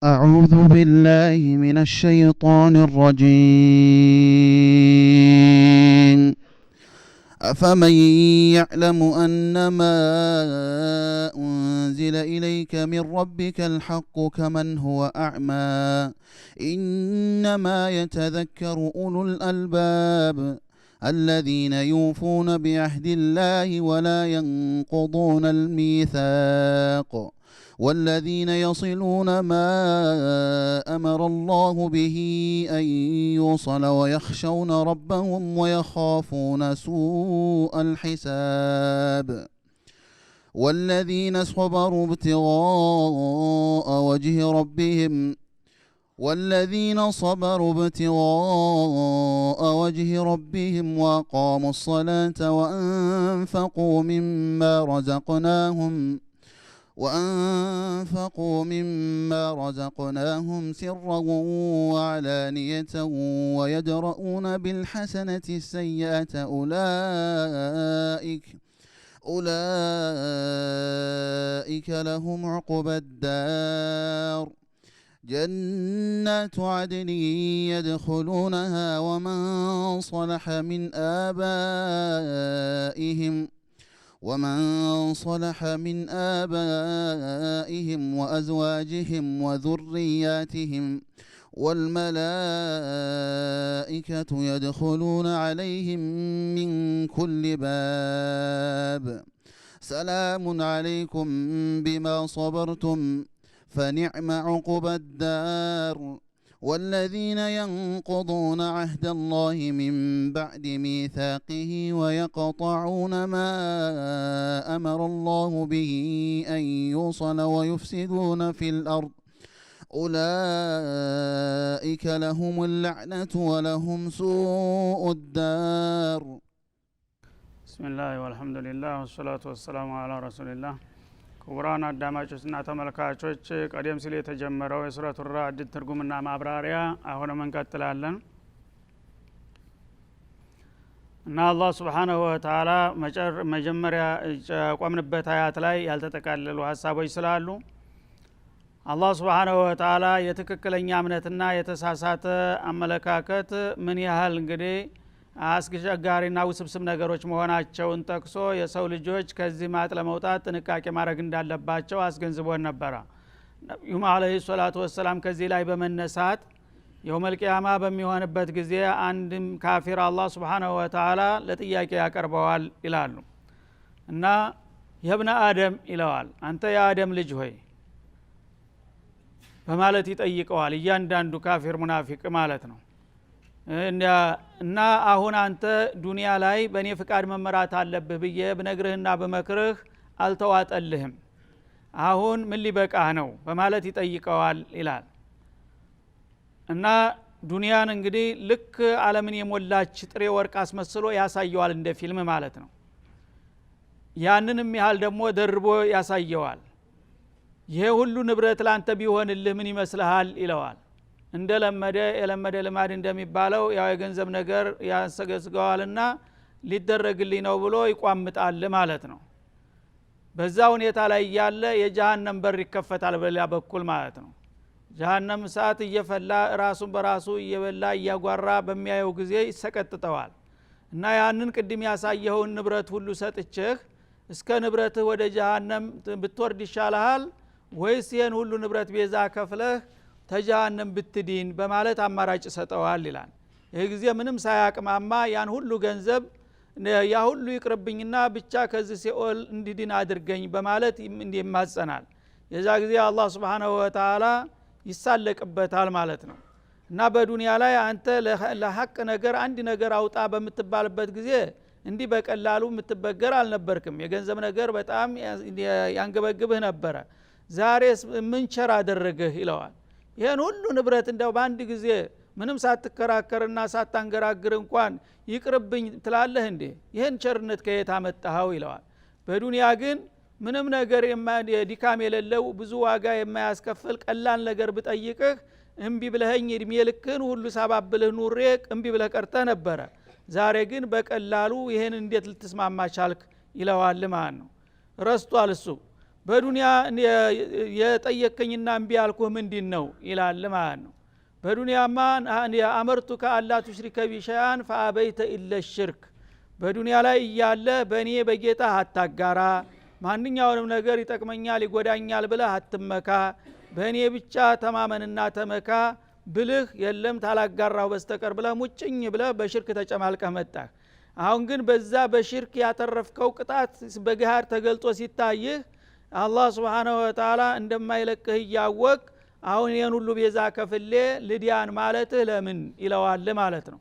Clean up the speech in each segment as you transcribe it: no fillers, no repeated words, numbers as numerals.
أعوذ بالله من الشيطان الرجيم أفمن يعلم أنما أنزل إليك من ربك الحق كمن هو أعمى إنما يتذكر أولو الألباب الذين يوفون بعهد الله ولا ينقضون الميثاق والذين يصلون ما أمر الله به أن يوصل ويخشون ربهم ويخافون سوء الحساب والذين صبروا ابتغاء وجه ربهم وأقاموا الصلاة وأنفقوا مما رزقناهم سرا وعلانية ويدرؤون بالحسنة السيئة أولئك لهم عقبى الدار جنات عدن يدخلونها ومن صلح من آبائهم وأزواجهم وذرياتهم والملائكة يدخلون عليهم من كل باب سلام عليكم بما صبرتم فنعم عقبى الدار والذين ينقضون عهد الله من بعد ميثاقه ويقطعون ما أمر الله به أن يوصل ويفسدون في الأرض أولئك لهم اللعنة ولهم سوء الدار بسم الله والحمد لله والصلاة والسلام على رسول الله ክቡራን አዳማጮችና ተመልካቾች ቀደም ሲል የተጀመረው የሱረቱ ራዕድ ትርጉምና ማብራሪያ አሁንም እንቀጥላለን እና አላህ Subhanahu Wa Ta'ala መጀመሪያ ቆምንበት አያት ላይ ያልተጠቃለሉ ሐሳቦች ስላሉ አላህ Subhanahu Wa Ta'ala የትክክለኛ እምነትና የተሳሳተ አመለካከት ምን ያህል እንግዲህ አስገጋሪና ውስብስብ ነገሮች መሆናቸውን ጠቅሶ የሰው ልጆች ከዚህ ማጥ ለመውጣት ጥንቃቄ ማድረግ እንዳለባቸው አስገንዝቦን ነበር። ነብዩ አለይሂ ሰላቱ ወሰለም ከዚህ ላይ በመነሳት የውመል ቂያማ በሚሆንበት ጊዜ አንድም ካፊር አላህ Subhanahu Wa Ta'ala ለጥያቄ ያቀርበዋል ይላሉ እና የብነ አደም ይለዋል አንተ የአደም ልጅ ሆይ በማለት ይጠይቀዋል እያንዳንዱ ካፊር ሙናፊቅ ማለት ነው እና አሁን አንተ ዱንያ ላይ በእኔ ፍቃድ መመራት አለብህ ብዬ ብነግርህና በመክርህ አልተዋጠልህም አሁን ምን ሊበቃህ ነው በማለት ይጠይቀዋል ይላል እና ዱንያን እንግዲህ ልክ ዓለምን የሞላች ጥሬ ወርቅ አስመስሎ ያሳየዋል እንደ ፊልም ማለት ነው ያንንም ያህል ደግሞ ደርቦ ያሳየዋል ይሄ ሁሉ ንብረት ላንተ ቢሆንልህ ምን ይመስልሃል ይለዋል የለመደ ልማድ እንደሚባለው ያው የገንዘብ ነገር ያሰገስገዋልና ሊደረግልኝ ነው ብሎ ይቋምጣል ማለት ነው በዛ ሁኔታ ላይ ያለ የጀሃነም በር ይከፈታል በሌላ በኩል ማለት ነው ጀሃነም ሰዓት እየፈላ ራሱን በራሱ እየበላ እያጓራ በሚያየው ጊዜ ይሰቀጥጠዋል እና ያንን ቅድም ያሳየውን ንብረት ሁሉ ሰጥቼህ እስከ ንብረትህ ወደ ጀሃነም ብትወርድ ይሻልሃል ወይስ ይሄን ሁሉ ንብረት ቤዛ ከፍለህ ተጀሃነም ብትዲን በማለት አማራጭ ሰጠዋል ይላል ይሄ ጊዜ ምንም ሳያቅማማ ያን ሁሉ ገንዘብ ያ ሁሉ ይቅርብኝና ብቻ ከዚህ ሲኦል እንዲድን አድርገኝ በማለት ይማጸናል የዛ ጊዜ አላህ Subhanahu Wa Ta'ala ይሳለቅበታል ማለት ነው እና በዱንያ ላይ አንተ ለሐቅ ነገር አንድ ነገር አውጣ በምትባልበት ጊዜ እንዲህ በቀላሉ የምትበገር አልነበርክም የገንዘብ ነገር በጣም ያንገበግብህ ነበር ዛሬስ ምን ቸር አደረገህ ይለዋል ይሄን ሁሉ ንብረት እንደው በአንድ ጊዜ ምንም ሳትከራከርና ሳታንገራግር እንኳን ይቅርብኝ ትላለህ እንዴ ይሄን ቸርነት ከየት አመጣኸው ይለዋል በዱንያ ግን ምንም ነገር የዲካም የሌለው ብዙ ዋጋ የማያስከፍል ቀላል ነገር ብጠይቅህ እምቢ ብለኸኝ እድሜ ልክን ሁሉ ሳባብልህ ኑሬ እምቢ ብለህ ቀርተህ ነበር ዛሬ ግን በቀላሉ ይሄን እንዴት ልትስማማ ቻልክ ይለዋል ማለት ነው ረስቷል እሱ በዱንያ የጠየከኝና እምቢ ያልኩህ ምንድነው ይላል ማለት ነው። በዱንያማ አመርቱከ አላ ቱሽሪከ ቢሸያን ፈአበይተ ኢለ ሽርክ በዱንያ ላይ እያለ በእኔ በጌታ አታጋራ፣ ማንኛውንም ነገር ይጠቅመኛል ይጎዳኛል ብለህ አትመካ፣ በእኔ ብቻ ተማመንና ተመካ ብልህ የለም ታላጋራው በስተቀር ብለህ ሙጭኝ ብለህ በሽርክ ተጨማልቀህ መጣህ። አሁን ግን በዛ በሽርክ ያተረፍከው ቅጣት በገሃድ ተገልጦ ሲታይህ አላህ Subhanahu Wa Ta'ala እንደማይለቅህ ያወቅ አሁን ይሄን ሁሉ ቤዛ ከፍሌ ልዲያን ማለትህ ለምን ይለዋል ማለት ነው።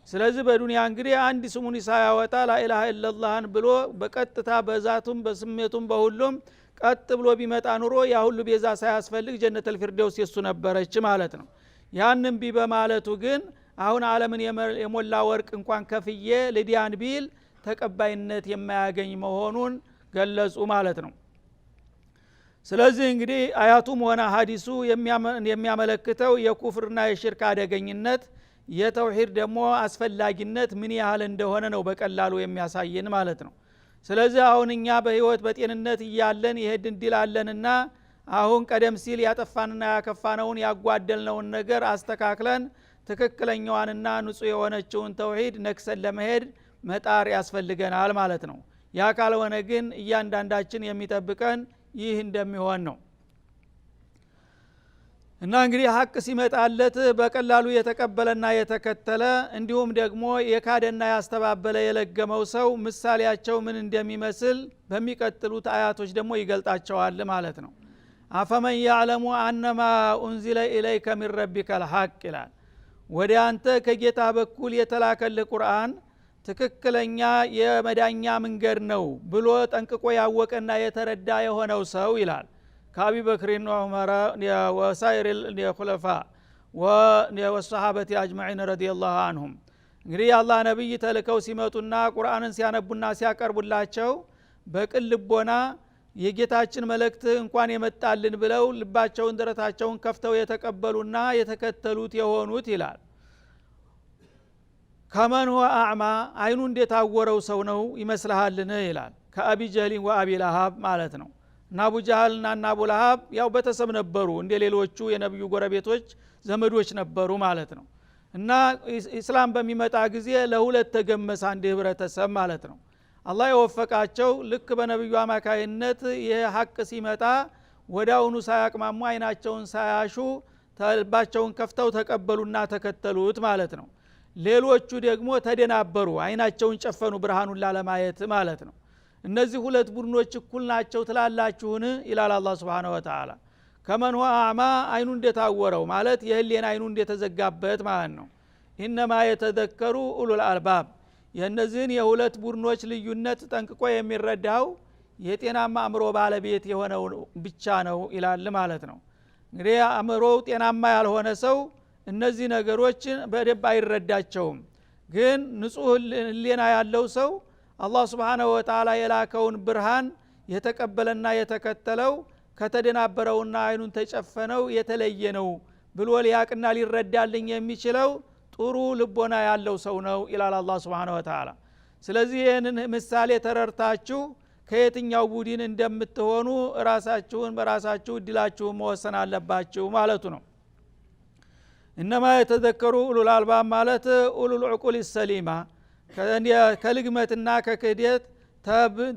ስለዚህ በዱንያ እንግዲህ አንድ ስሙን ሳያወጣ ላኢላሃ ኢላላህን ብሎ በቀጥታ በዛቱም በስሜቱም በሁሉም ቀጥ ብሎ ቢመጣ ኑሮ ያ ሁሉ ቤዛ ሳያስፈልግ ጀነተል ፊርደውስ የሱ ነበረች ማለት ነው። ያንን በማለቱ ግን አሁን ዓለምን የሞላ ወርቅ እንኳን ከፍዬ ልዲያን ቢል ተቀባይነት የማያገኝ መሆኑን ገለጹ ማለት ነው። ስለዚህ እንግዲህ አያቱም ሆነ ሐዲሱ የሚያመለክተው የኩፍርና የሽርክ አደገኝነት የተውሂድ ደግሞ አስፈላጊነት ምን ያህል እንደሆነ ነው በቀላሉ የሚያሳየን ማለት ነው። ስለዚህ አሁን እኛ በህይወት በጤንነት እያለን ይሄድ እንዲላለንና አሁን ቀደም ሲል ያጠፋንና ያከፋነውን ያጓደልነውን ነገር አስተካክለን ትክክለኛዋንና ንጹህ የሆነችውን ተውሂድ ነክሰን ለመሄድ መጣር ያስፈልገናል ማለት ነው። ያ ካልሆነ ግን እያንዳንዳችን የሚጠብቀን ይህ እንደሚሆን ነው። እና እንግዲህ ሐቅ ሲመጣለት በቀላሉ የተቀበለና የተከተለ እንዲሁም ደግሞ የካደና ያስተባበለ የለገመው ሰው ምሳሌያቸው ምን እንደሚመስል በሚቀጥሉት አያቶች ደግሞ ይገልጣቸዋል ማለት ነው። አፈመን ያዕለሙ አነማ ኡንዚለ ኢለይከ ሚን ረቢከል ሐቅ ይላል። ወደ አንተ ከጌታ በኩል የተላከልህ ቁርአን ትክክለኛ የመዳኛ መንገድ ነው ብሎ ጠንቅቆ ያወቀና የተረዳ የሆነው ሰው ይላል ከአቢ በክርና ዑመር ወሳኢር የኹለፋ ወሰሃበቲ አጅመዒን ረዲየላሁ ዐንሁም። እንግዲህ አላህ ነብይ ተልከው ሲመጡና ቁርአንን ሲያነቡና ሲያቀርቡላቸው በቅን ልቦና የጌታችን መልእክት እንኳን የመጣልን ብለው ልባቸውን ደረታቸውን ከፍተው የተቀበሉና የተከተሉት የሆኑት ይላል። ከመን ሁወ አዕማ አይኑ እንደታወረው ሰው ነው ይመስልሃልን ይላል። ከአቢ ጀህሊን ወአቢ ለሃብ ማለት ነው። እና አቡ ጀህልና እና አቡ ለሃብ ያው ቤተሰብ ነበሩ፣ እንደ ሌሎቹ የነብዩ ጎረቤቶች ዘመዶች ነበሩ ማለት ነው። እና ኢስላም በሚመጣ ጊዜ ለሁለት ተገመሰ አንድ ህብረተሰብ ማለት ነው። አላህ የወፈቃቸው ልክ በነብዩ አማካይነት ይሄ ሐቅ ሲመጣ ወዳውኑ ሳያቅማሙ አይናቸውን ሳያሹ ተልባቸውን ከፍተው ተቀበሉና ተከተሉት ማለት ነው። ሌሎቹ ደግሞ ተደናበሩ፣ አይናቸውን ጨፈኑ ብርሃኑን ላለማየት ማለት ነው። እነዚህ ሁለት ቡድኖች እኩል ናቸው ትላላችሁን ይላል አላህ Subhanahu Wa Ta'ala። ከመን ሁወ አዕማ አይኑ እንደታወረው ማለት የህሊና አይኑ እንደተዘጋበት ማለት ነው። ኢነማ የተዘከሩ ኡሉል አልባብ የነዚህን የሁለት ቡድኖች ልዩነት ጠንቅቆ የሚረዳው የጤናማ አእምሮ ባለቤት የሆነው ብቻ ነው ይላል ማለት ነው። እንግዲህ አእምሮው ጤናማ ያልሆነ ሰው እነዚህ ነገሮችን በደንብ አይረዳቸውም። ግን ንጹህ ህሊና ያለው ሰው አላህ Subhanahu Wa Ta'ala የላከውን ብርሃን የተቀበለና የተከተለው ከተደናበረውና አይኑን ተጨፈነው የተለየ ነው ብሎ ሊያቅና ሊረዳልኝ የሚችለው ጥሩ ልቦና ያለው ሰው ነው ይላል አላህ Subhanahu Wa Ta'ala። ስለዚህ ይህንን ምሳሌ ተረርታችሁ ከየትኛው ቡድን እንደምትሆኑ ራሳችሁን በራሳችሁ እድላችሁን መወሰን አለባችሁ ማለቱ ነው። እነማ የተዘከሩ ኡሉል አልባብ ማለት ኡሉል ዑቁል ሰሊማ ከልግመትና ከክህደት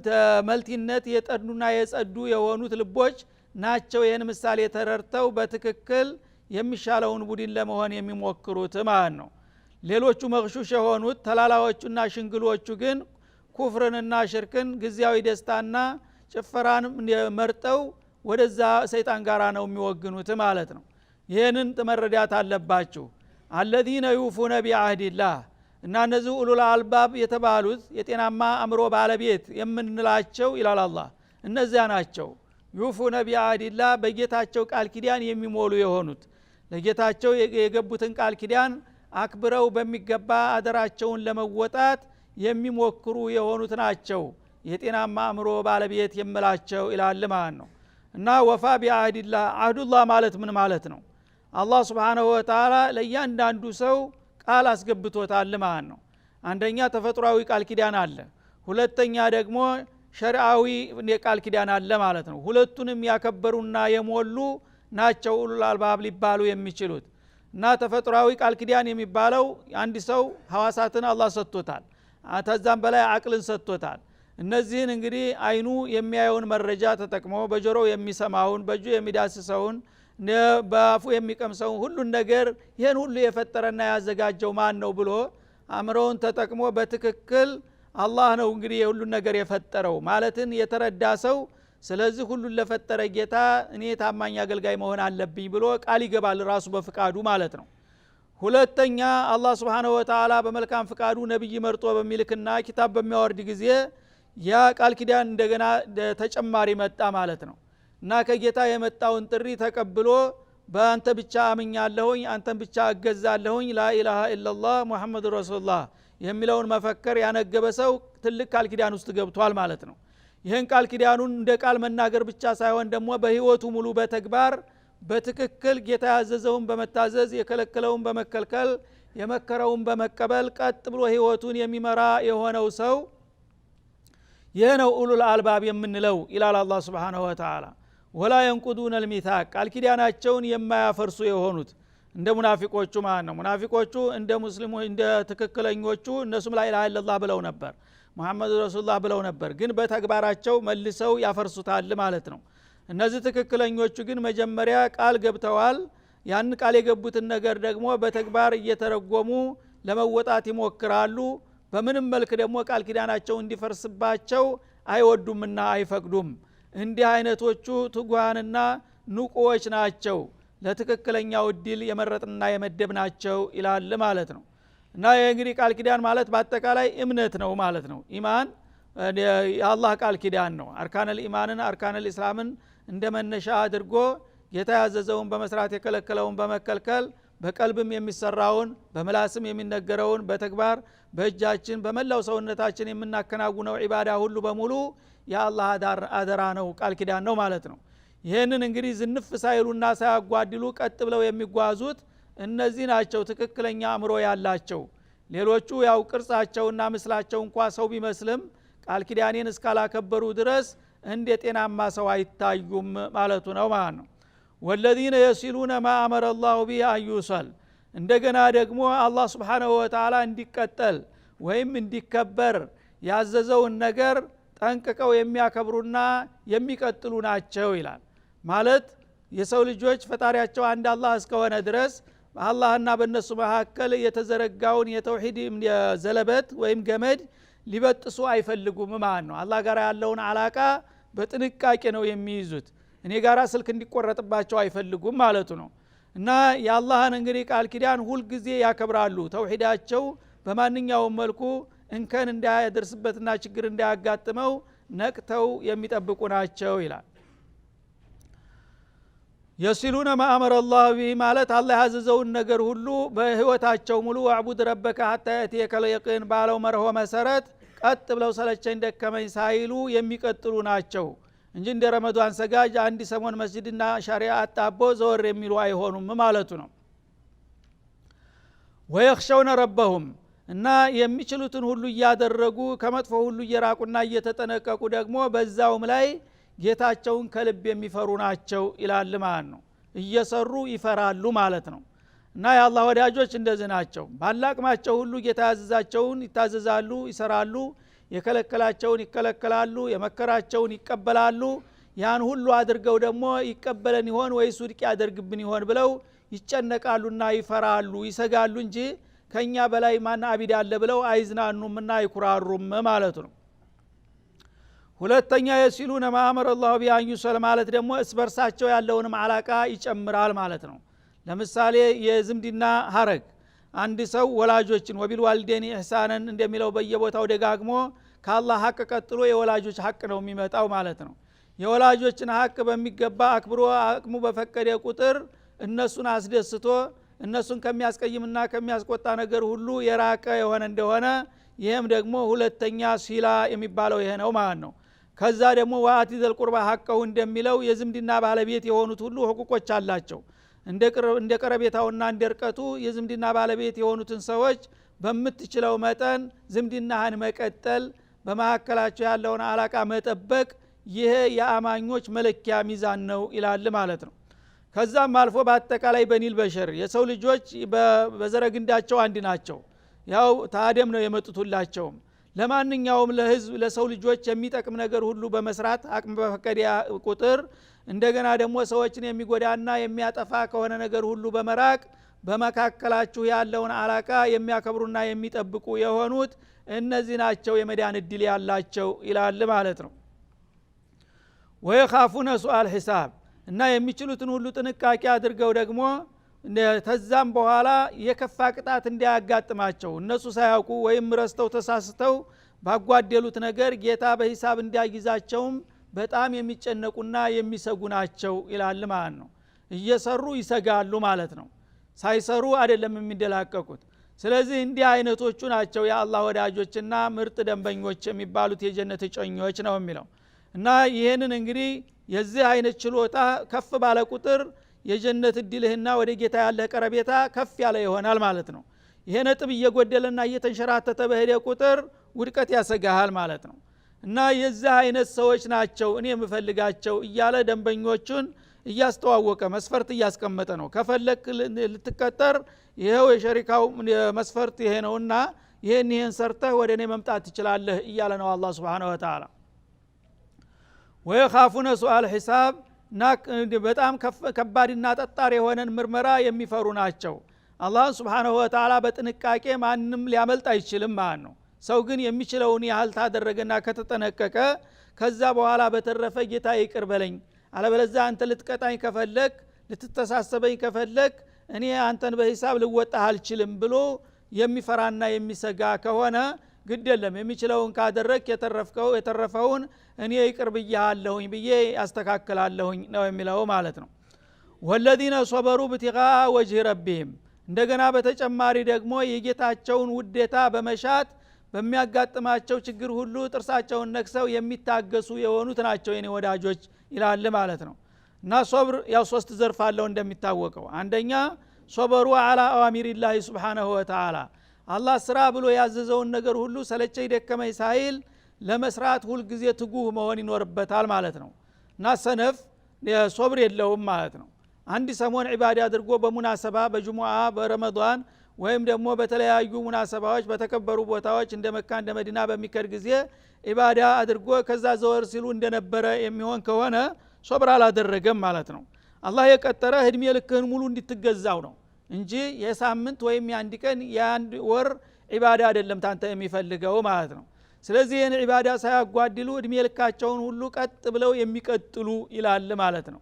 ተመልቲነት የጠዱና የጸዱ የሆኑት ልቦች ናቸው ይህን ምሳሌ ተረርተው በትክክል የሚሻለውን ቡድን ለመሆን የሚሞክሩት ማለት ነው። ሌሎቹ መግሹሽ የሆኑት ተላላዎቹና ሽንግሎቹ ግን ኩፍርንና ሽርክን ጊዜያዊ ደስታና ጭፈራን መርጠው ወደዛ ሰይጣን ጋራ ነው የሚወግኑት ማለት ነው። ይህንን መረዳት አለባችሁ። አለዚነ ዩፉነ ቢአህዲላህ እና እነዚህ ኡሉል አልባብ የተባሉት የጤናማ አእምሮ ባለቤት የምንላቸው ይላል አላህ እነዚያ ናቸው። ዩፉነ ቢአህዲላህ በጌታቸው ቃል ኪዳን የሚሞሉ የሆኑት ለጌታቸው የገቡትን ቃል ኪዳን አክብረው በሚገባ አደራቸውን ለመወጣት የሚሞክሩ የሆኑት ናቸው የጤናማ አእምሮ ባለቤት የምላቸው ይላል ማለት ነው። እና ወፋ ቢአህዲላህ አህዱላህ ማለት ምን ማለት ነው? አላህ Subhanahu Wa Ta'ala ለእያንዳንዱ ሰው ቃል አስገብቶታል ማለት ነው። አንደኛ ተፈጥሯዊ ቃል ኪዳን አለ። ሁለተኛ ደግሞ ሸርዓዊ የቃል ኪዳን አለ ማለት ነው። ሁለቱንም ያከበሩና የሞሉ ናቸው ኡሉል አልባብ ሊባሉ የሚችሉት። እና ተፈጥሯዊ ቃል ኪዳን የሚባለው አንድ ሰው ሐዋሳትን አላህ ሰጥቶታል፣ ተዛም በላይ አቅልን ሰጥቶታል። እነዚህን እንግዲህ አይኑ የሚያየውን መረጃ ተጠቅሞ በጆሮው የሚሰማውን በእጁ የሚዳስሰውን በአፉ የሚቀምሰውን ሁሉን ነገር ይህን ሁሉ የፈጠረና ያዘጋጀው ማን ነው ብሎ አእምሮውን ተጠቅሞ በትክክል አላህ ነው እንግዲህ የሁሉን ነገር የፈጠረው ማለትን የተረዳ ሰው ስለዚህ ሁሉን ለፈጠረ ጌታ እኔ ታማኝ አገልጋይ መሆን አለብኝ ብሎ ቃል ይገባል ራሱ በፍቃዱ ማለት ነው። ሁለተኛ አላህ Subhanahu Wa Ta'ala በመልካም ፍቃዱ ነብይ መርጦ በሚልክና ኪታብ በሚያወርድ ጊዜ ያ ቃል ኪዳን እንደገና ተጨማሪ መጣ ማለት ነው። እና ከጌታ የመጣውን ጥሪ ተቀብሎ በአንተ ብቻ አምኛለሁኝ አንተን ብቻ እገዛለሁኝ ላኢላሃ ኢላላህ ሙሐመዱር ረሱሉላህ የሚለውን መፈከር ያነገበ ሰው ትልቅ ቃል ኪዳን ውስጥ ገብቷል ማለት ነው። ይህን ቃል ኪዳኑን እንደ ቃል መናገር ብቻ ሳይሆን ደግሞ በህይወቱ ሙሉ በተግባር በትክክል ጌታ ያዘዘውን በመታዘዝ የከለከለውን በመከልከል የመከረውን በመቀበል ቀጥ ብሎ ህይወቱን የሚመራ የሆነው ሰው ይህ ነው ኡሉል አልባብ የምንለው ይላል አላህ Subhanahu Wa Ta'ala። ወላ ينقضون الميثاق ቃል ኪዳናቸውን የማያፈርሱ የሆኑት እንደ ሙናፊቆቹ ማለት ነው። ሙናፊቆቹ እንደ ሙስሊሞች እንደ ተከክለኞቹ እነሱም ላኢላሃ ኢላላህ ብለው ነበር፣ ሙሐመድ ረሱሉላህ ብለው ነበር፣ ግን በተግባራቸው መልሰው ያፈርሱታል ማለት ነው። እነዚህ ተከክለኞቹ ግን መጀመሪያ ቃል ገብተዋል። ያን ቃል የገቡትን ነገር ደግሞ በተግባር እየተረጎሙ ለመወጣት ይሞክራሉ። በምንም መልክ ደግሞ ቃል ኪዳናቸው እንዲፈርስባቸው አይወዱምና አይፈቅዱም። እንዲህ አይነቶቹ ትጉሃንና ንቁዎች ናቸው፣ ለትክክለኛው እድል የመረጥና የመደብ ናቸው ይላል ማለት ነው። እና እንግዲህ ቃል ኪዳን ማለት በአጠቃላይ እምነት ነው ማለት ነው። ኢማን የአላህ ቃል ኪዳን ነው። አርካነል ኢማንን አርካነል ኢስላምን እንደመነሻ አድርጎ ጌታ ያዘዘውን በመስራት የከለከለውን በመከልከል በቀልብም የሚሰራውን በመላስም የሚነገረውን በተግባር በእጃችን በመላው ሰውነታችን የምናከናውነው ዒባዳ ሁሉ በሙሉ የአላህ አደራ ነው፣ ቃል ኪዳን ነው ማለት ነው። ይህንን እንግዲህ ዝንፍ ሳይሉና ሳያጓድሉ ቀጥ ብለው የሚጓዙት እነዚህ ናቸው ትክክለኛ አእምሮ ያላቸው። ሌሎቹ ያው ቅርጻቸውና ምስላቸው እንኳ ሰው ቢመስልም ቃል ኪዳኔን እስካላከበሩ ድረስ እንደ ጤናማ ሰው አይታዩም ማለቱ ነው ማለት ነው። ወለዚነ የሲሉነ ማ አመረ አላሁ ቢሂ አዩሰል እንደገና ደግሞ አላህ Subhanahu Wa Ta'ala እንዲቀጠል ወይም እንዲከበር ያዘዘውን ነገር ጠንቅቀው የሚያከብሩና የሚቀጥሉ ናቸው ይላል። ማለት የሰው ልጆች ፈጣሪያቸው አንድ አላህ እስከሆነ ድረስ አላህና በእነሱ መካከል የተዘረጋውን የተውሂድ ዘለበት ወይም ገመድ ሊበጥሱ አይፈልጉም ማለት ነው። አላህ ጋር ያለውን አላቃ በጥንቃቄ ነው የሚይዙት። እኔ ጋራ ስልክ እንዲቆረጥባቸው አይፈልጉም ማለቱ ነው። እና የአላህን እንግዲህ ቃል ኪዳን ሁል ጊዜ ያከብራሉ። ተውሂዳቸው በማንኛውም መልኩ እንከን እንዳያደርስበትና ችግር እንዳያጋጥመው ነቅተው የሚጠብቁ ናቸው ይላል። የሲሉነ ማ አመረ አላህ ቢሂ ማለት አላህ ያዘዘውን ነገር ሁሉ በህይወታቸው ሙሉ ወዕቡድ ረበከ ሐታ የእቲየከል የቂን ባለው መርሆ መሰረት ቀጥ ብለው ሰለቸኝ ደከመኝ ሳይሉ የሚቀጥሉ ናቸው እንጂ እንደ ረመዳን ሰጋጅ አንድ ሰሞን መስጂድና ሸሪዓ አጣቦ ዘወር የሚሉ አይሆኑም ማለቱ ነው። ወየኽሸውነ ረበሁም እና የሚችሉትን ሁሉ እያደረጉ ከመጥፎ ሁሉ እየራቁና እየተጠነቀቁ ደግሞ በዛውም ላይ ጌታቸውን ከልብ የሚፈሩ ናቸው ይላል ማለት ነው። እየሰሩ ይፈራሉ ማለት ነው። እና የአላህ ወዳጆች እንደዚህ ናቸው። ባላቅማቸው ሁሉ ጌታ ያዘዛቸውን ይታዘዛሉ፣ ይሰራሉ፣ የከለከላቸውን ይከለከላሉ፣ የመከራቸውን ይቀበላሉ። ያን ሁሉ አድርገው ደግሞ ይቀበለን ይሆን ወይስ ውድቅ ያደርግብን ይሆን ብለው ይጨነቃሉና ይፈራሉ፣ ይሰጋሉ እንጂ ከኛ በላይ ማን አቢድ አለ ብለው አይዝናኑምና አይኩራሩም ማለቱ ነው። ሁለተኛ የሲሉነ ማ አመረ አላሁ ቢሂ አዩሰል ማለት ደግሞ እስበርሳቸው ያለውንም አላቃ ይጨምራል ማለት ነው። ለምሳሌ የዝምድና ሀረግ አንድ ሰው ወላጆችን ወቢልዋልዴን ኢህሳነን እንደሚለው በየቦታው ደጋግሞ ከአላህ ሐቅ ቀጥሎ የወላጆች ሐቅ ነው የሚመጣው ማለት ነው። የወላጆችን ሐቅ በሚገባ አክብሮ አቅሙ በፈቀደ ቁጥር እነሱን አስደስቶ እነሱን ከሚያስቀይምና ከሚያስቆጣ ነገር ሁሉ የራቀ የሆነ እንደሆነ ይህም ደግሞ ሁለተኛ ሲላ የሚባለው ይሄ ነው ማለት ነው። ከዛ ደግሞ ወአቲ ዘል ቁርባ ሐቀው እንደሚለው የዝምድና ባለቤት የሆኑት ሁሉ ህቁቆች አላቸው። እንደ ቀረቤታውና እንደ ርቀቱ የዝምድና ባለቤት የሆኑትን ሰዎች በምትችለው መጠን ዝምድናህን መቀጠል በመሐከላቸው ያለውን አላቃ መጠበቅ ይሄ የአማኞች መለኪያ ሚዛን ነው ይላል ማለት ነው። ከዛም አልፎ በአጠቃላይ በኒል በሸር የሰው ልጆች በዘረግንዳቸው አንድ ናቸው። ያው ታደም ነው የመጡትላቸውም ለማንኛውም ለህዝብ ለሰው ልጆች የሚጠቅም ነገር ሁሉ በመስራት አቅም በፈቀደ ቁጥር እንደገና ደግሞ ሰዎችን የሚጎዳና የሚያጠፋ ከሆነ ነገር ሁሉ በመራቅ በመካከላችሁ ያለውን አላቃ የሚያከብሩና የሚጠብቁ የሆኑት እነዚህ ናቸው የመዳን እድል ያላቸው ይላል ማለት ነው። ወይኻፉነ ሱአል ሒሳብ እና የሚችሉትን ሁሉ ጥንቃቄ አድርገው ደግሞ ተዛም በኋላ የከፋ ቅጣት እንዲያጋጥማቸው እነሱ ሳያውቁ ወይም ረስተው ተሳስተው ባጓደሉት ነገር ጌታ በሂሳብ እንዲያይዛቸውም በጣም የሚጨነቁና የሚሰጉ ናቸው ይላል ማለት ነው። እየሰሩ ይሰጋሉ ማለት ነው፣ ሳይሰሩ አይደለም የሚደላቀቁት። ስለዚህ እንዲህ አይነቶቹ ናቸው የአላህ ወዳጆችና ምርጥ ደንበኞች የሚባሉት የጀነት እጮኞች ነው የሚለው። እና ይሄንን እንግዲህ የዚህ አይነት ችሎታ ከፍ ባለ ቁጥር የጀነት እድልህና ወደ ጌታ ያለህ ቀረቤታ ከፍ ያለ ይሆናል ማለት ነው። ይሄ ነጥብ እየጎደለና እየተንሸራተተ በሄደ ቁጥር ውድቀት ያሰጋሃል ማለት ነው። እና የዚህ አይነት ሰዎች ናቸው እኔ የምፈልጋቸው እያለ ደንበኞቹን እያስተዋወቀ መስፈርት እያስቀመጠ ነው። ከፈለክ ልትቀጠር ይሄው የሸሪካው መስፈርት ይሄ ነውና ይሄን ሰርተህ ወደ እኔ መምጣት ትችላለህ እያለ ነው አላህ Subhanahu Wa Ta'ala። ወይኻፉነ ሱአል ሒሳብ በጣም ከባድና ጠጣር የሆነን ምርመራ የሚፈሩ ናቸው። አላህ Subhanahu Wa Ta'ala በጥንቃቄ ማንም ሊያመልጥ አይችልም ማለት ነው። ሰው ግን የሚችለውን ያህል ታደረገና ከተጠነቀቀ ከዛ በኋላ በተረፈ ጌታ ይቅር በለኝ አለበለዚያ አንተ ልትቀጣኝ ከፈለክ ልትተሳሰበኝ ከፈለክ እኔ አንተን በሂሳብ ልወጣህ አልችልም ብሎ የሚፈራና የሚሰጋ ከሆነ ግድ የለም የሚችለውን ካደረክ የተረፈውን እኔ ይቅር ብያለሁኝ ብዬ ያስተካክላለሁኝ ነው የሚለው ማለት ነው። ወለዲነ ሶበሩ ብቲጋ ወጅህ ረቢህም እንደገና በተጨማሪ ደግሞ የጌታቸውን ውዴታ በመሻት በሚያጋጥማቸው ችግር ሁሉ ጥርሳቸውን ነክሰው የሚታገሱ የሆኑት ናቸው የኔ ወዳጆች ይላል ማለት ነው። እና ሶብር ያው ሶስት ዘርፍ አለው እንደሚታወቀው። አንደኛ ሶበሩ አላ አዋሚሪላሂ Subhanahu Wa Ta'ala አላህ ስራ ብሎ ያዘዘውን ነገር ሁሉ ሰለቸኝ ደከመኝ ሳይል ለመስራት ሁሉ ጊዜ ትጉህ መሆን ይኖርበታል ማለት ነው። እና ሰነፍ ሶብር የለውም ማለት ነው። አንድ ሰሞን ዒባዳ አድርጎ በሙናሰባ በጁሙዓ በረመዳን ወይም ደግሞ በተለያዩ ሙናሰባዎች በተከበሩ ቦታዎች እንደ መካ እንደ መዲና በሚከድ ጊዜ ዒባዳ አድርጎ ከዛ ዘወር ሲሉ እንደነበረ የሚሆን ከሆነ ሶብር አላደረገም ማለት ነው። አላህ የቀጠረ እድሜ ልክህን ሙሉ እንድትገዛው ነው እንጂ የሳምንት ወይም የአንድ ቀን የአንድ ወር ዒባዳ አይደለም ታንተ የሚፈልገው ማለት ነው። ስለዚህ ይህን ዒባዳ ሳያጓድሉ እድሜ ልካቸውን ሁሉ ቀጥ ብለው የሚቀጥሉ ይላል ማለት ነው።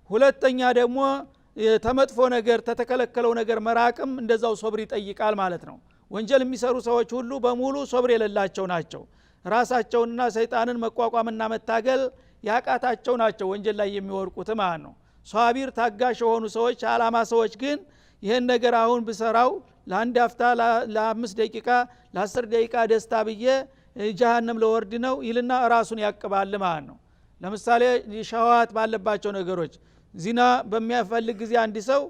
ሁለተኛ ደግሞ ተመጥፎ ነገር ተተከለከለው ነገር መራቅም እንደዛው ሶብር ይጠይቃል ማለት ነው። ወንጀል የሚሰሩ ሰዎች ሁሉ በሙሉ ሶብር የሌላቸው ናቸው። ራሳቸውንና ሰይጣንን መቋቋምና መታገል ያቃታቸው ናቸው ወንጀል ላይ የሚወርቁት ማለት ነው። ሷቢር ታጋሽ የሆኑ ሰዎች አላማ ሰዎች ግን ይሄን ነገር አሁን ብሰራው ለአንድ አፍታ ለ5 ደቂቃ ለ10 ደቂቃ ደስታ ብዬ ጀሃነም ለወርድ ነው ይልና ራሱን ያቅባል ማለት ነው። ለምሳሌ ሸዋት ባለባቸው ነገሮች ዚና በሚያፈልግ ጊዜ አንድ ሰው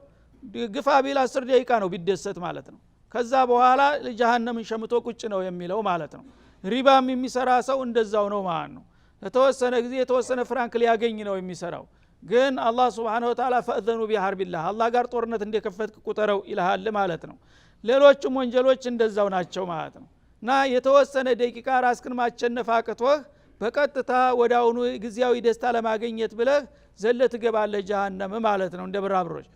ግፋ ቢል 10 ደቂቃ ነው ቢደሰት ማለት ነው። ከዛ በኋላ ጀሃነምን ሸምቶ ቁጭ ነው የሚለው ማለት ነው። ሪባም የሚሰራ ሰው እንደዛው ነው ማለት ነው። ለተወሰነ ጊዜ የተወሰነ ፍራንክ ሊያገኝ ነው የሚሰራው። ግን አላህ Subhanahu Wa Ta'ala ፈእዘኑ ቢሐርቢላህ አላህ ጋር ጦርነት እንደከፈትክ ቁጠረው ይልሃል ማለት ነው። ሌሎችም ወንጀሎች እንደዛው ናቸው ማለት ነው። እና የተወሰነ ደቂቃ ራስክን ማቸነፍ አቅቶህ በቀጥታ ወዳውኑ ግዚያዊ ደስታ ለማግኘት ብለህ ዘለት ገባለህ ጀሃነም ማለት ነው እንደ ብራብሮች።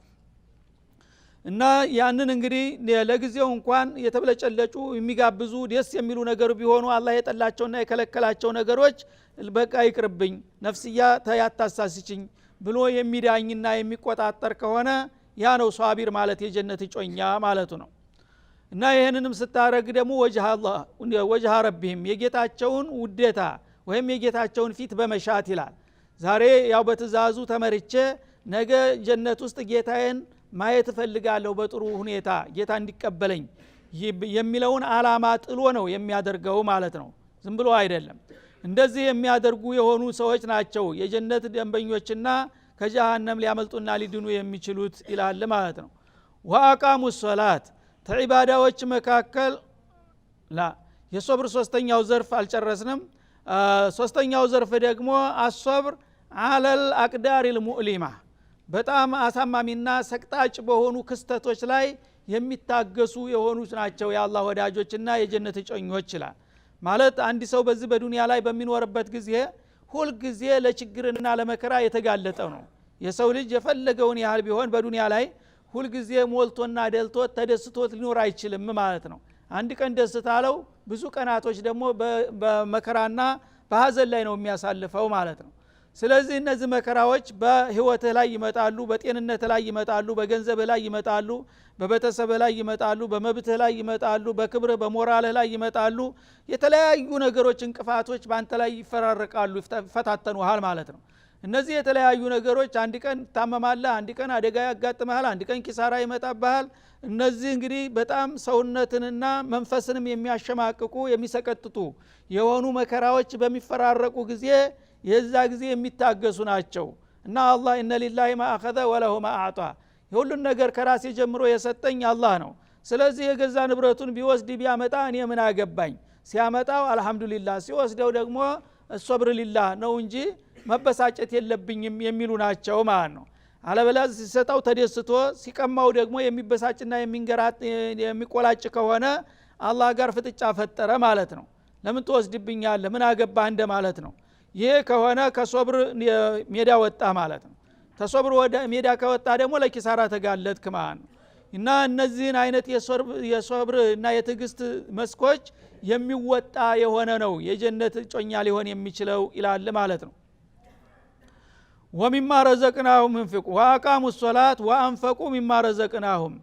እና ያንን እንግዲህ ለጊዜው እንኳን የተብለጨለጩ የሚጋብዙ ደስ የሚሉ ነገር ቢሆኑ አላህ የጠላቸውና የከለከላቸው ነገሮች በቃ ይቅርብኝ ነፍስያ ታያታሳስችኝ ብሎ የሚዳኝና የሚቆጣጠር ከሆነ ያ ነው ሷቢር ማለት የጀነት ጮኛ ማለቱ ነው። እና ይሄንንም ስታረግ ደግሞ ወጅሃ ረቢህም የጌታቸውን ውዴታ ወይም የጌታቸውን ፊት በመሻት ይላል። ዛሬ ያው በትእዛዙ ተመርቼ ነገ ጀነት ውስጥ ጌታዬን ማየት እፈልጋለሁ በጥሩ ሁኔታ ጌታ እንዲቀበለኝ የሚለውን አላማ ጥሎ ነው የሚያደርገው ማለት ነው። ዝም ብሎ አይደለም። እንደዚህ የሚያደርጉ የሆኑ ሰዎች ናቸው የጀነት ደንበኞችና ከጀሃነም ሊያመልጡና ሊድኑ የሚችሉት ይላል ማለት ነው። ወአቃሙ ሶላት ተዒባዳዎች መካከል የሶብር ሶስተኛው ዘርፍ አልጨረስንም። ሶስተኛው ዘርፍ ደግሞ አሶብር አለል አቅዳሪል ሙእሊማ በጣም አሳማሚና ሰቅጣጭ በሆኑ ክስተቶች ላይ የሚታገሱ የሆኑት ናቸው የአላህ ወዳጆችና የጀነት እጮኞች ይላል። ማለት አንድ ሰው በዚህ በዱንያ ላይ በሚኖርበት ጊዜ ሁል ጊዜ ለችግርና ለመከራ የተጋለጠ ነው። የሰው ልጅ የፈለገውን ያህል ቢሆን በዱንያ ላይ ሁል ጊዜ ሞልቶና ደልቶት ተደስቶት ሊኖር አይችልም ማለት ነው። አንድ ቀን ደስታለው ብዙ ቀናቶች ደግሞ በመከራና በሀዘን ላይ ነው የሚያሳልፈው ማለት ነው። ስለዚህ እነዚህ መከራዎች በህይወትህ ላይ ይመጣሉ፣ በጤንነትህ ላይ ይመጣሉ፣ በገንዘብህ ላይ ይመጣሉ፣ በቤተሰብህ ላይ ይመጣሉ፣ በመብትህ ላይ ይመጣሉ፣ በክብርህ በሞራልህ ላይ ይመጣሉ። የተለያዩ ነገሮች እንቅፋቶች በአንተ ላይ ይፈራረቃሉ፣ ይፈታተኑሃል ማለት ነው። እነዚህ የተለያዩ ነገሮች አንድ ቀን ታመማለህ፣ አንድ ቀን አደጋ ያጋጥመሃል፣ አንድ ቀን ኪሳራ ይመጣብሃል። እነዚህ እንግዲህ በጣም ሰውነትንና መንፈስንም የሚያሸማቅቁ የሚሰቀጥጡ የሆኑ መከራዎች በሚፈራረቁ ጊዜ የዛ ጊዜ የሚታገሱ ናቸው እና አላህ ኢነ ሊላሂ ማ አኸዘ ወለሁ ማ አዕጣ የሁሉን ነገር ከራሴ ጀምሮ የሰጠኝ አላህ ነው። ስለዚህ የገዛ ንብረቱን ቢወስድ ቢያመጣ እኔ ምን አገባኝ፣ ሲያመጣው አልহামዱሊላህ ሲወስደው ደግሞ ሶብር ሊላህ ነው እንጂ መበሳጨት የለብኝም የሚሉ ናቸው ማለት ነው። አለበለዚያ ሲሰጣው ተደስቶ ሲቀማው ደግሞ የሚበሳጭና የሚንገራት የሚቆላጭ ከሆነ አላህ ጋር ፍጥጫ ፈጠረ ማለት ነው። ለምን ትወስድብኛለህ ምን አገባህ እንደ ማለት ነው። ይሄ ከሆነ ከሶብር ሜዳ ወጣ ማለት ነው። ተሶብር ወደ ሜዳ ከወጣ ደግሞ ለኪሳራ ተጋለጥክ ማለት ነው። እና እነዚህን አይነት የሶብር እና የትዕግስት መስኮች የሚወጣ የሆነ ነው የጀነት ጮኛ ሊሆን የሚችለው ይላል ማለት ነው። ወሚማ ረዘቅናሁም ይንፊቁ ወአቃሙ ሶላት ወአንፈቁ ሚማ ረዘቅናሁም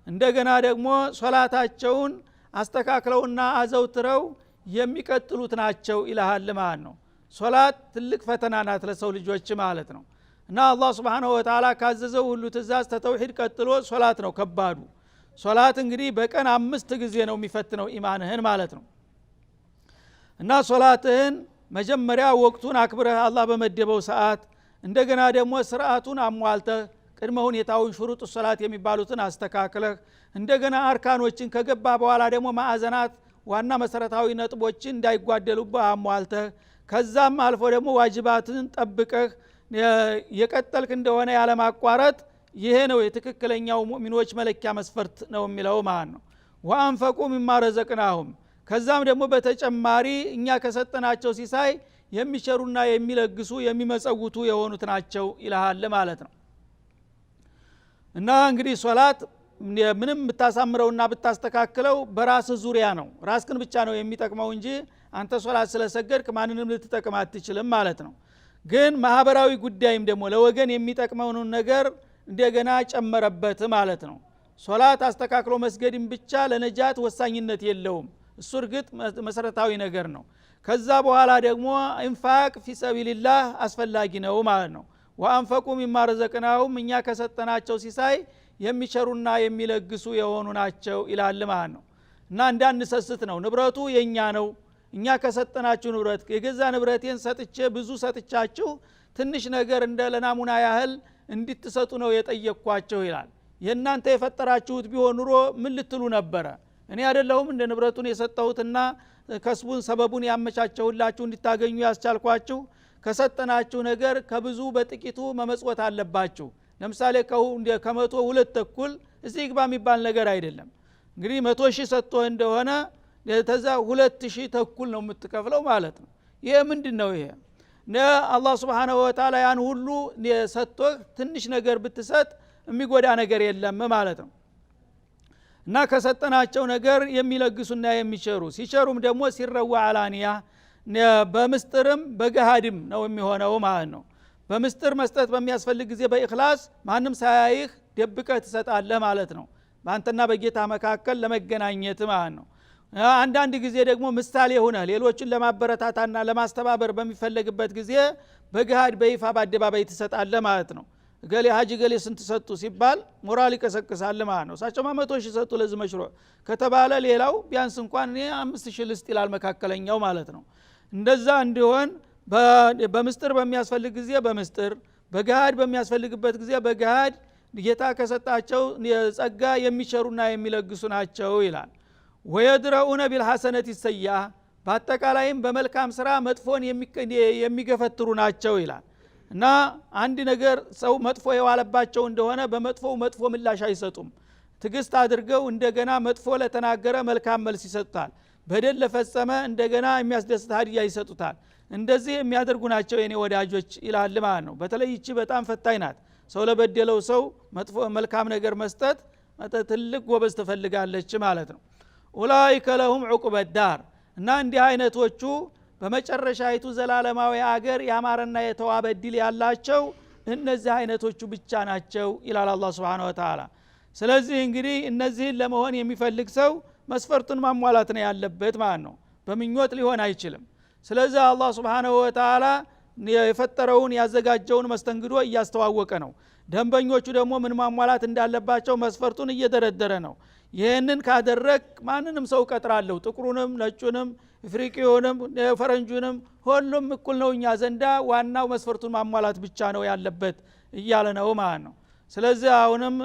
እንደገና ደግሞ ሶላታቸውን አስተካክለውና አዘውትረው የሚቀጥሉት ናቸው ይላል ማለት ነው። ሶላት ትልቅ ፈተና ናት ለሰው ልጆች ማለት ነው። እና አላህ Subhanahu Wa Ta'ala ካዘዘው ሁሉ ትእዛዝ ተተውሂድ ቀጥሎ ሶላት ነው ከባዱ። ሶላት እንግዲህ በቀን 5 ጊዜ ነው የሚፈትነው ኢማንህን ማለት ነው። እና ሶላትህን መጀመሪያ ወቅቱን አክብረህ አላህ በመደበው ሰዓት እንደገና ደግሞ ስርዓቱን አሟልተህ ቅድመ ሁኔታውን ሹሩጥ ሶላት የሚባሉትን አስተካክለህ እንደገና አርካኖችን ከገባ በኋላ ደግሞ ማዕዘናት ዋና መሰረታዊ ነጥቦችን እንዳይጓደሉብህ አሟልተህ ከዛም አልፎ ደግሞ ዋጅባትን ጠብቀህ የቀጠልክ እንደሆነ ያለ ማቋረጥ ይሄ ነው የትክክለኛው ሙእሚኖች መለኪያ መስፈርት ነው የሚለው ማለት ነው። ወአንፈቁ ሚማ ረዘቅናሁም ከዛም ደግሞ በተጨማሪ እኛ ከሰጠናቸው ሲሳይ የሚቸሩና የሚለግሱ የሚመጸውቱ የሆኑት ናቸው ይላል ማለት ነው። እና እንግዲህ ሶላት ምንም ብታሳምረውና ብታስተካክለው በራስ ዙሪያ ነው፣ ራስክን ብቻ ነው የሚጠቅመው እንጂ አንተ ሶላት ስለሰገድክ ማንንም ልትጠቅም አትችልም ማለት ነው። ግን ማህበራዊ ጉዳይም ደግሞ ለወገን የሚጠቅመውን ነገር እንደገና ጨመረበት ማለት ነው። ሶላት አስተካክሎ መስገድም ብቻ ለነጃት ወሳኝነት የለውም፣ እሱ እርግጥ መሰረታዊ ነገር ነው። ከዛ በኋላ ደግሞ ኢንፋቅ ፊ ሰቢልላህ አስፈላጊ ነው ማለት ነው። ወአንፈቁ ሚማ ረዘቅናሁም እኛ ከሰጠናቸው ሲሳይ የሚቸሩና የሚለግሱ የሆኑ ናቸው ይላል ማለት ነው። እና እንዳንሰስት ነው ንብረቱ የኛ ነው፣ እኛ ከሰጠናችሁ ንብረት የገዛ ንብረቴን ሰጥቼ ብዙ ሰጥቻችሁ ትንሽ ነገር እንደ ለናሙና ያህል እንድትሰጡ ነው የጠየቅኳቸው ይላል። የእናንተ የፈጠራችሁት ቢሆን ኑሮ ምን ልትሉ ነበረ? እኔ አይደለሁም እንደ ንብረቱን የሰጠሁትና ከስቡን ሰበቡን ያመቻቸውላችሁ እንድታገኙ ያስቻልኳችሁ? ከሰጠናችሁ ነገር ከብዙ በጥቂቱ መመጽወት አለባችሁ። ለምሳሌ ከመቶ 2/3 እዚህ ግባ የሚባል ነገር አይደለም። እንግዲህ 100,000 ሰጥቶ እንደሆነ ተዛ 2,000 ተኩል ነው የምትከፍለው ማለት ነው። ይሄ ምንድነው? ይሄ አላህ Subhanahu Wa Ta'ala ያን ሁሉ ሰጥቶ ትንሽ ነገር ብትሰጥ የሚጎዳ ነገር የለም ማለት ነው። እና ከሰጠናቸው ነገር የሚለግሱና የሚቸሩ ሲቸሩም ደግሞ ሲረዋ አላኒያ በምስጥርም በገሃድም ነው የሚሆነው ማለት ነው። በምስጥር መስጠት በሚያስፈልግ ጊዜ በኢኽላስ ማንም ሳያይህ ደብቀህ ትሰጣለህ ማለት ነው፣ በአንተና በጌታ መካከል ለመገናኘት ማለት ነው። አንዳንድ ጊዜ ደግሞ ምሳሌ ሆነህ ሌሎችን ለማበረታታና ለማስተባበር በሚፈለግበት ጊዜ በገሃድ በይፋ በአደባባይ ትሰጣለህ ማለት ነው። ገሌ ሀጂ ገሌ ስንት ሰጡ ሲባል ሞራል ይቀሰቅሳል ማለት ነው። እሳቸው 100,000 ሰጡ ለዚህ መሽሩዕ ከተባለ ሌላው ቢያንስ እንኳን 5,000 ልስጥ ይላል መካከለኛው ማለት ነው። እንደዛ እንዲሆን በምስጥር በሚያስፈልግ ጊዜ በምስጥር በገሃድ በሚያስፈልግበት ጊዜ በገሃድ ጌታ ከሰጣቸው ጸጋ የሚቸሩና የሚለግሱ ናቸው ይላል። ወየድረኡነ ቢልሐሰነት ሰይአ በአጠቃላይም በመልካም ስራ መጥፎን የሚገፈትሩ ናቸው ይላል። እና አንድ ነገር ሰው መጥፎ የዋለባቸው እንደሆነ በመጥፎው መጥፎ ምላሽ አይሰጡም። ትግስት አድርገው እንደገና መጥፎ ለተናገረ መልካም መልስ ይሰጡታል። በደል ለፈጸመ እንደገና የሚያስደስት ሀዲያ ይሰጡታል። እንደዚህ የሚያደርጉ ናቸው የኔ ወዳጆች ይላል ማለት ነው። በተለይ ይቺ በጣም ፈታኝ ናት። ሰው ለበደለው ሰው መጥፎ መልካም ነገር መስጠት ትልቅ ጎበዝ ትፈልጋለች ማለት ነው። ኡላኢከ ለሁም ዑቅበት ዳር እና እንዲህ አይነቶቹ በመጨረሻይቱ ዘላለማዊ አገር ያማረና የተዋበ እድል ያላቸው እነዚህ አይነቶቹ ብቻ ናቸው ይላል አላህ Subhanahu Wa Ta'ala። ስለዚህ እንግዲህ እነዚህን ለመሆን የሚፈልግ ሰው መስፈርቱን ማሟላት ነው ያለበት ማለት ነው። በምኞት ሊሆን አይችልም። ስለዚህ አላህ Subhanahu Wa Ta'ala የፈጠረውን ያዘጋጀውን መስተንግዶ እያስተዋወቀ ነው። ደንበኞቹ ደግሞ ምን ማሟላት እንዳለባቸው መስፈርቱን እየደረደረ ነው። ይሄንን ካደረክ ማንንም ሰው ቀጥራለሁ፣ ጥቁሩንም ነጩንም አፍሪካውንም ፈረንጁንም ሁሉም እኩል ነው እኛ ዘንዳ፣ ዋናው መስፈርቱን ማሟላት ብቻ ነው ያለበት እያለ ነው ማለት ነው። ስለዚህ አሁንም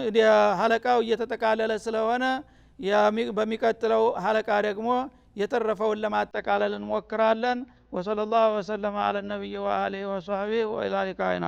ሐለቃው እየተጠቃለለ ስለሆነ በሚቀጥለው ሐለቃ ደግሞ የተረፈውን ለማጠቃለል እንሞክራለን። ወሰለላሁ ዐለ ነብይ ወአሊሂ ወሰህቢሂ ወኢላ ሊቃኢና